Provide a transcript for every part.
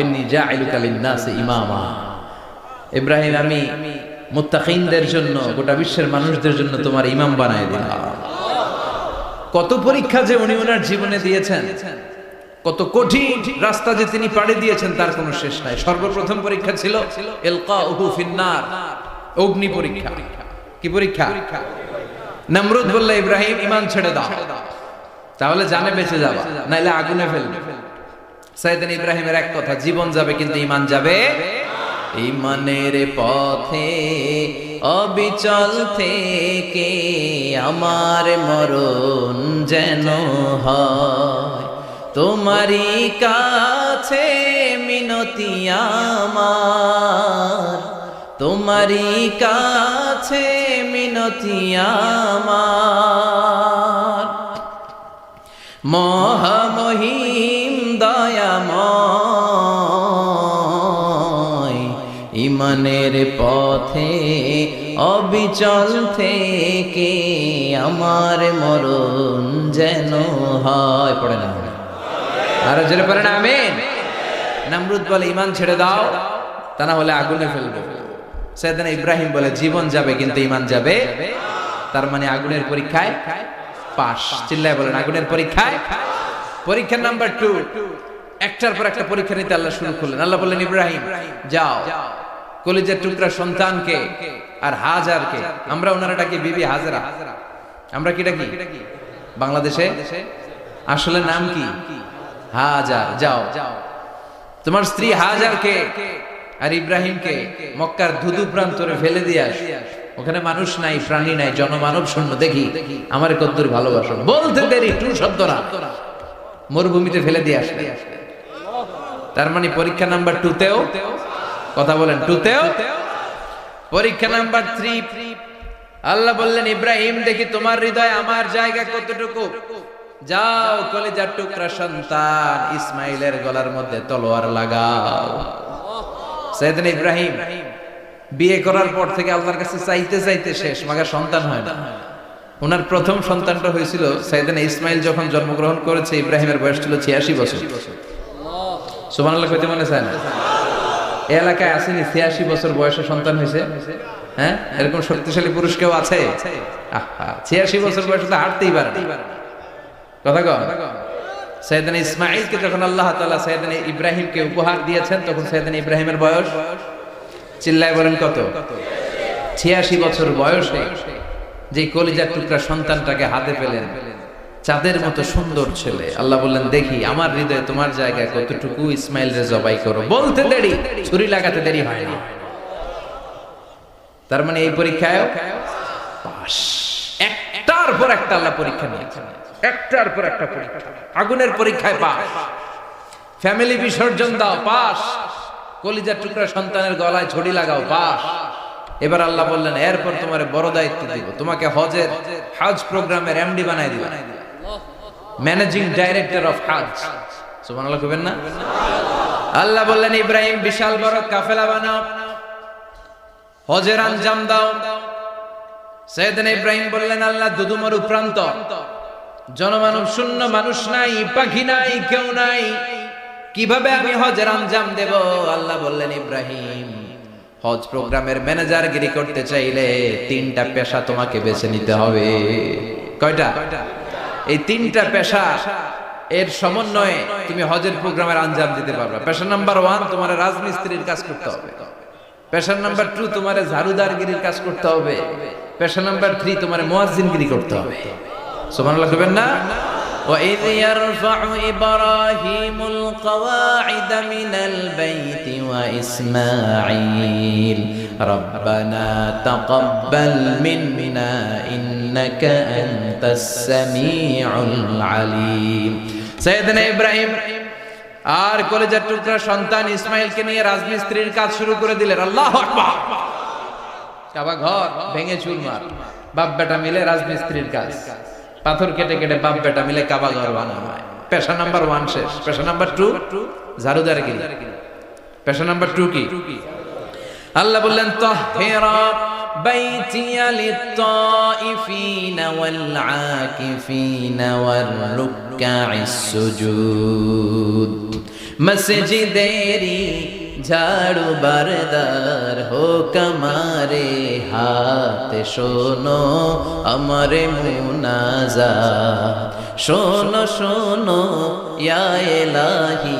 ইন্নী জাইলুকা লিন-নাসি ইমামা। ইব্রাহিম, আমি মুত্তাকিনদের জন্য, গোটা বিশ্বের মানুষদের জন্য তোমার ইমাম বানায় দিলাম। কত পরীক্ষা যে উনি ওনার জীবনে দিয়েছেন, কত কঠিন রাস্তা যে তিনি পাড়ি দিয়েছেন তার কোনো শেষ নাই। সর্বপ্রথম পরীক্ষা ছিল ইলকাউহু ফিন-নার, অগ্নি পরীক্ষা। কি পরীক্ষা? নমরুদ বলল, ইব্রাহিম ঈমান ছেড়ে দাও, তাহলে জানে বেঁচে যাবা, নাইলে আগুনে ফেলবে। সাইয়েদনা ইব্রাহিমের এক কথা, জীবন যাবে কিন্তু ঈমান যাবে। ঈমানের পথে অবিচল থেকে আমার মরণ যেন হয়, তোমারই কাছে মিনতি আমার, তোমারই কাছে মিনতি আমার। মহামহিম দয়াময়, ঈমানের পথে অবিচল থেকে আমার মরণ যেন হয়। পড়ে না, আরো জোরে পড়ে না, আমিন। নমরুদ বলে, ঈমান ছেড়ে দাও, তা না হলে আগুনে ফেলবে। সাইয়েদনা ইব্রাহিম বলে, জীবন যাবে কিন্তু ঈমান যাবে। তার মানে আগুনের পরীক্ষায় পাস। চিল্লায় বলেন, আগুনের পরীক্ষায়। পরীক্ষা নাম্বার 2, একটার পর একটা পরীক্ষা নিতে আল্লাহ শুরু করলেন। আল্লাহ বললেন, ইব্রাহিম যাও, কলিজার টুকরা সন্তানকে আর হাজারকে, আমরা ওনারা ডাকি বিবি হাজরা, আমরা কি ডাকি বাংলাদেশে? আসলে নাম কি? হাজার। যাও, তোমার স্ত্রী হাজারকে আর ইব্রাহিমকে মক্কার ধুধু প্রান্তরে ফেলে দিয়ে আস। ওখানে মানুষ নাই, প্রাণী নাই, জনমানব শূন্য। দেখি আমার কদ্দুর ভালোবাসো। বলতে দেরি, টু শব্দ না, মরুভূমিতে ফেলে দিয়ে আসলে। তার মানে পরীক্ষা নাম্বার 2 তেও, কথা বলেন, 2 তেও। পরীক্ষা নাম্বার 3, আল্লাহ বললেন, ইব্রাহিম দেখি তোমার হৃদয়ে আমার জায়গা কতটুকু। যাও, কলিজার টুকরা সন্তান ইসমাইলের গলার মধ্যে তলোয়ার লাগাও। সাইয়েদনা ইব্রাহিম বিয়ে করার পর থেকে আল্লাহর কাছে চাইতে চাইতে শেষ, মাগা সন্তান হয় না। ওনার প্রথম সন্তানটা হয়েছিল সাইয়েদনা ইসমাইল যখন জন্মগ্রহণ করেছে, ইব্রাহিমের বয়স ছিল 86 বছর। সুবহানাল্লাহ কইতে মনে চায় না? এই এলাকায় আসেনি 86 বছর বয়সে সন্তান হয়েছে? হ্যাঁ, এরকম শক্তিশালী পুরুষ কেউ আছে? 86 বছর বয়সে তো হাঁটতেই পারে না। কথা কও। সাইয়েদনা ইসমাইলকে যখন আল্লাহ তাআলা সাইয়েদনা ইব্রাহিমকে উপহার দিয়েছেন, তখন সাইয়েদনা ইব্রাহিমের বয়স, চিল্লায় বলেন কত? 86 বছর বয়সে যে কলিজার টুকরা সন্তানটাকে হাতে পেলেন, চাঁদের মতো সুন্দর ছেলে। আল্লাহ বললেন, দেখি আমার হৃদয়ে তোমার জায়গায় কতটুকু, ইসমাইল রে জবাই করো। বলতে দেরি, ছুরি লাগাতে দেরি হয় না। তার মানে এই পরীক্ষায় পাস। একটার পর একটা আল্লাহ পরীক্ষা নিয়েছেন, একটার পর একটা পরীক্ষা। আগুনের পরীক্ষায় পাস, ফ্যামিলি বিসর্জন দাও, পাস। কলিজার টুকরা সন্তানের গলায় ছড়ি লাগাও, পাস। এবার আল্লাহ বললেন, এরপর তোমার বড় দায়িত্ব দিব, তোমাকে হজ প্রোগ্রামের এমডি বানাই দিব, ম্যানেজিং ডাইরেক্টর অফ হজ। সুবহানাল্লাহ কইবেন না? আল্লাহ বললেন, ইব্রাহিম বিশাল বড় কাফেলা বানাও, হজের আঞ্জাম দাও। সাইয়েদনা ইব্রাহিম বললেন, আল্লাহ দুদুমরু প্রান্ত, জনমানব শূন্য, মানুষ নাই, পাখি নাই, কেউ নাই, কিভাবে আমি হজের আঞ্জাম দেব? আল্লাহ বললেন, ইব্রাহিম হজ প্রোগ্রামের ম্যানেজার গিরি করতে চাইলে 3টা পেশা তোমাকে বেছে নিতে হবে। কয়টা? এই 3টা পেশা এর সমন্বয়ে তুমি হজের প্রোগ্রামের আঞ্জাম দিতে পারবে। পেশা নাম্বার 1, তোমার রাজমিস্ত্রির কাজ করতে হবে। পেশা নাম্বার 2, তোমার ঝাড়ুদারগিরির কাজ করতে হবে। পেশা নাম্বার 3, তোমার মুয়াজ্জিনগিরি করতে হবে। সুবহানাল্লাহ কইবেন না? وَإِذْ يَرْفَعُ إِبْرَاهِيمُ الْقَوَاعِدَ مِنَ الْبَيْتِ وَإِسْمَاعِيلُ رَبَّنَا تَقَبَّلْ مِنَّا إِنَّكَ أَنْتَ السَّمِيعُ الْعَلِيمُ। সাইয়েদনা ইব্রাহিম আর কলিজার টুকরা সন্তান ইসমাইলকে নিয়ে রাজমিস্ত্রির কাজ শুরু করে দিলেন। আল্লাহু আকবার। কাবা ঘর ভেঙে চুরমার, বাপ বেটা মিলে রাজমিস্ত্রির কাজ, পাথর কেটে কেটে বাপ বেটা মিলে কাবা ঘর বানানো হয়। পেশা নাম্বার 1 শেষ। পেশা নাম্বার 2 ঝাড়ুদারগিরি। পেশা নাম্বার 2 কি? আল্লাহ বললেন, তাহহিরা বাইতিয়া লিত-তাইফিনা ওয়াল-আকিফিনা ওয়ার-রুক্কা'ইস-সুজুদ। মসজিদেরি ঝাড়ু বারদার হোক আমারে হাত, শোনো আমারে মুনাজাত, শোনো শোনো ইয়া ইলাহি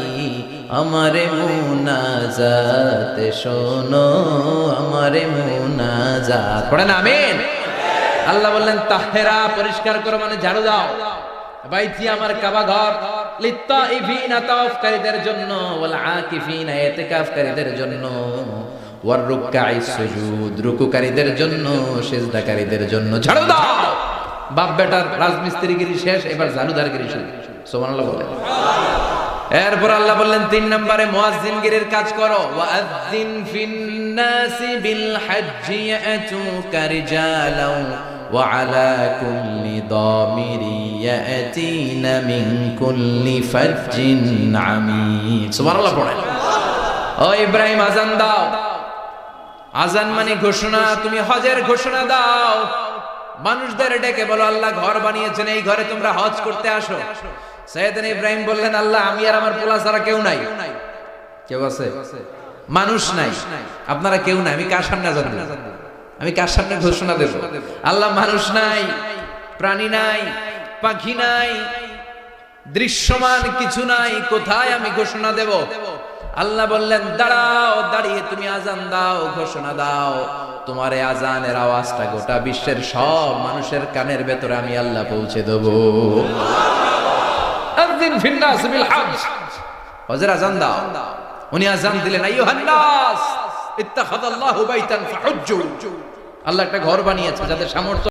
আমারে মুনাজাত, শোনো আমারে মুনাজাত। পড়েন আমিন। আল্লাহ বললেন তাহেরা, পরিষ্কার করো মানে ঝাড়ু দাও। বাইতি আমার কাবা ঘর, লিত্তাইফিনা তাওয়াফকারীদের জন্য, ওয়াল আকিফিনা ইতিকাফকারীদের জন্য, ওয়ার রুকআইস সুজুদ রুকুকারীদের জন্য, সিজদাকারীদের জন্য ঝাড়ু দাও। বাপ বেটার রাজমিস্ত্রিগিরি শেষ, এবার ঝাড়ুদারগিরি শুরু। সুবহানাল্লাহ বলেন। এরপর আল্লাহ বললেন 3 নম্বরে মুয়াজ্জিনগিরির কাজ করো। ওয়াআযিন ফিন্নাসি বিল হজ্জি ইয়াতুকা রিজালাও ওয়া আলা কুল্লি দামিরি ইয়াতিনা মিন কুল্লি ফাজ্জিন আমিক। সুবহানাল্লাহ পড়েন। ও ইব্রাহিম আযান দাও। আযান মানে ঘোষণা, তুমি হজের ঘোষণা দাও। মানুষদের ডেকে বলো আল্লাহ ঘর বানিয়েছেন, এই ঘরে তোমরা হজ করতে আসো। সাইয়েদনা ইব্রাহিম বললেন আল্লাহ আমি আর আমার পোলা ছাড়া কেউ নাই। কেউ আছে? মানুষ নাই, আপনারা কেউ নাই, আমি কার সামনে আযান দেব? আমি কার সামনে ঘোষণা দেব? আল্লাহ মানুষ নাই, প্রাণী নাই, পাখি নাই, দৃশ্যমান কিছু নাই, কোথায় আমি ঘোষণা দেব? আল্লাহ বললেন দাঁড়াও, দাঁড়িয়ে তুমি আযান দাও, ঘোষণা দাও। তোমার এই আযানের আওয়াজটা গোটা বিশ্বের সব মানুষের কানের ভেতরে আমি আল্লাহ পৌঁছে দেব। আযিন ফিন্নাস বিল হজ, হজের আযান দাও। উনি আযান দিলেন আইয়ুহান নাস ইত্তাখাযাল্লাহু বাইতান ফাহুজ্জু। আল্লাহ একটা ঘর বানিয়েছে যাদের সামর্থ্য